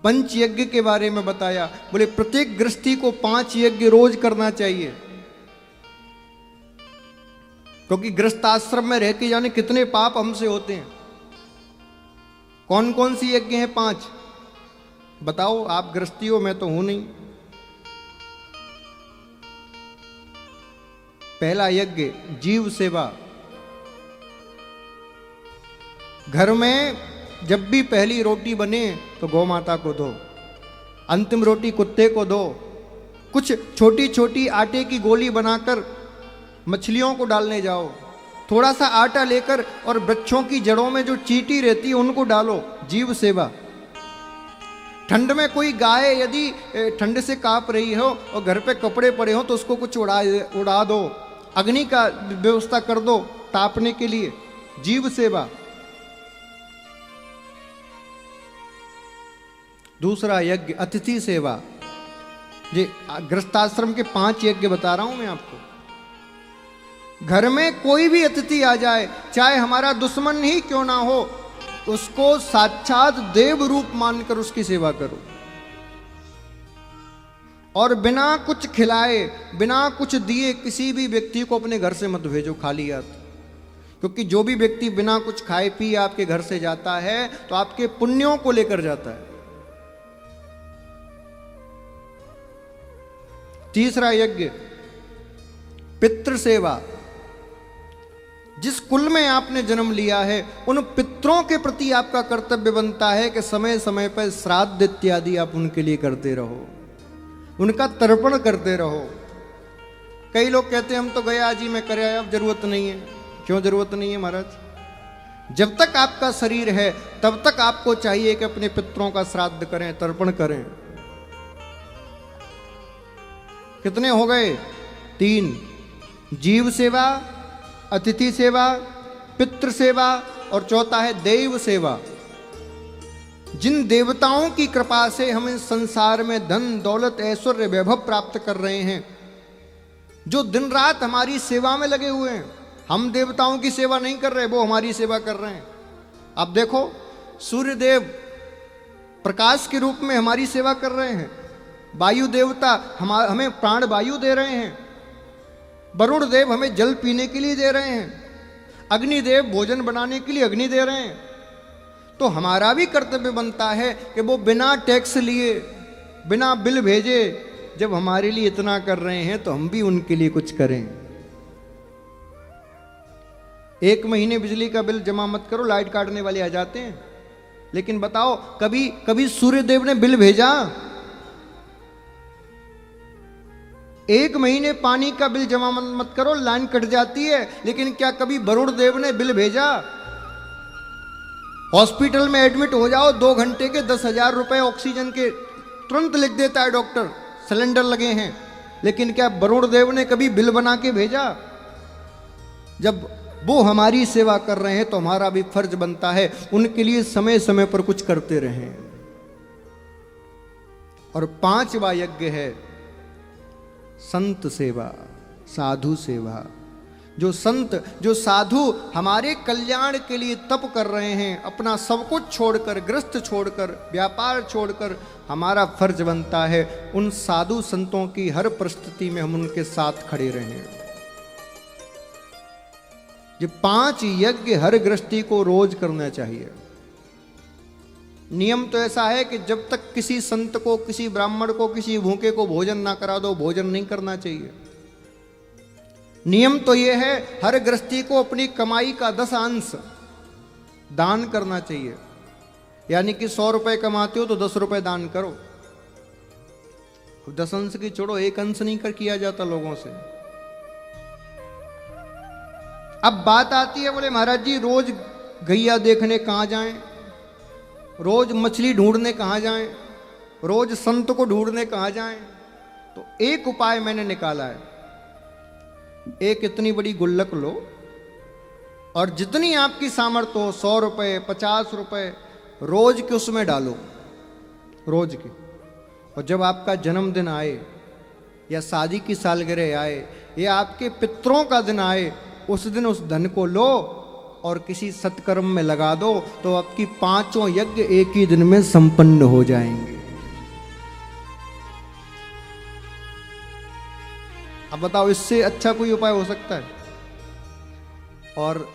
पंच यज्ञ के बारे में बताया। बोले प्रत्येक गृहस्थी को 5 यज्ञ रोज करना चाहिए, क्योंकि गृहस्थाश्रम में रह के जाने कितने पाप हमसे होते हैं। कौन कौन सी यज्ञ हैं 5? बताओ, आप गृहस्थी हो, मैं तो हूं नहीं। पहला यज्ञ जीव सेवा। घर में जब भी पहली रोटी बने तो गौ माता को दो, अंतिम रोटी कुत्ते को दो, कुछ छोटी छोटी आटे की गोली बनाकर मछलियों को डालने जाओ, थोड़ा सा आटा लेकर और वृक्षों की जड़ों में जो चींटी रहती है उनको डालो। जीव सेवा। ठंड में कोई गाय यदि ठंड से कांप रही हो और घर पे कपड़े पड़े हो तो उसको कुछ उड़ा दो, अग्नि का व्यवस्था कर दो तापने के लिए। जीव सेवा। दूसरा यज्ञ अतिथि सेवा। ये गृहस्थाश्रम के 5 यज्ञ बता रहा हूं मैं आपको। घर में कोई भी अतिथि आ जाए, चाहे हमारा दुश्मन ही क्यों ना हो, उसको साक्षात देव रूप मानकर उसकी सेवा करो। और बिना कुछ खिलाए, बिना कुछ दिए किसी भी व्यक्ति को अपने घर से मत भेजो खाली हाथ, क्योंकि जो भी व्यक्ति बिना कुछ खाए पिए आपके घर से जाता है तो आपके पुण्यों को लेकर जाता है। तीसरा यज्ञ पितृ सेवा। जिस कुल में आपने जन्म लिया है उन पितरों के प्रति आपका कर्तव्य बनता है कि समय समय पर श्राद्ध इत्यादि आप उनके लिए करते रहो, उनका तर्पण करते रहो। कई लोग कहते हैं हम तो गया जी में करे आया, अब जरूरत नहीं है। क्यों जरूरत नहीं है महाराज? जब तक आपका शरीर है तब तक आपको चाहिए कि अपने पितरों का श्राद्ध करें, तर्पण करें। कितने हो गए? 3। जीव सेवा, अतिथि सेवा, पितृ सेवा और चौथा है देव सेवा। जिन देवताओं की कृपा से हम इस संसार में धन दौलत ऐश्वर्य वैभव प्राप्त कर रहे हैं, जो दिन रात हमारी सेवा में लगे हुए हैं। हम देवताओं की सेवा नहीं कर रहे, वो हमारी सेवा कर रहे हैं। अब देखो, सूर्य देव प्रकाश के रूप में हमारी सेवा कर रहे हैं, वायु देवता हमें प्राण वायु दे रहे हैं, वरुण देव हमें जल पीने के लिए दे रहे हैं, अग्निदेव भोजन बनाने के लिए अग्नि दे रहे हैं। तो हमारा भी कर्तव्य बनता है कि वो बिना टैक्स लिए, बिना बिल भेजे, जब हमारे लिए इतना कर रहे हैं तो हम भी उनके लिए कुछ करें। 1 महीने बिजली का बिल जमा मत करो, लाइट काटने वाले आ जाते हैं। लेकिन बताओ, कभी सूर्य देव ने बिल भेजा? 1 महीने पानी का बिल जमा मत करो, लाइन कट जाती है। लेकिन क्या कभी वरुण देव ने बिल भेजा? हॉस्पिटल में एडमिट हो जाओ, 2 घंटे के 10,000 रुपए ऑक्सीजन के तुरंत लिख देता है डॉक्टर, सिलेंडर लगे हैं। लेकिन क्या वरुण देव ने कभी बिल बना के भेजा? जब वो हमारी सेवा कर रहे हैं तो हमारा भी फर्ज बनता है उनके लिए समय समय पर कुछ करते रहें। और 5वां यज्ञ है संत सेवा, साधु सेवा। जो संत, जो साधु हमारे कल्याण के लिए तप कर रहे हैं, अपना सब कुछ छोड़कर, गृहस्थ छोड़कर, व्यापार छोड़कर, हमारा फर्ज बनता है उन साधु संतों की हर परिस्थिति में हम उनके साथ खड़े रहें। ये 5 यज्ञ हर गृहस्थी को रोज करना चाहिए। नियम तो ऐसा है कि जब तक किसी संत को, किसी ब्राह्मण को, किसी भूखे को भोजन ना करा दो, भोजन नहीं करना चाहिए। नियम तो यह है हर गृहस्थी को अपनी कमाई का 10 अंश दान करना चाहिए। यानी कि 100 रुपए कमाते हो तो 10 रुपए दान करो। 10 अंश की छोड़ो, 1 अंश नहीं कर किया जाता लोगों से। अब बात आती है, बोले महाराज जी रोज गैया देखने कहां जाएं, रोज मछली ढूंढने कहां जाएं, रोज संत को ढूंढने कहां जाएं। तो एक उपाय मैंने निकाला है। एक इतनी बड़ी गुल्लक लो और जितनी आपकी सामर्थ्य हो, 100 रुपए, 50 रुपए रोज के उसमें डालो, रोज के। और जब आपका जन्मदिन आए या शादी की सालगिरह आए या आपके पितरों का दिन आए, उस दिन उस धन को लो और किसी सत्कर्म में लगा दो, तो आपकी 5 यज्ञ एक ही दिन में संपन्न हो जाएंगे। अब बताओ इससे अच्छा कोई उपाय हो सकता है? और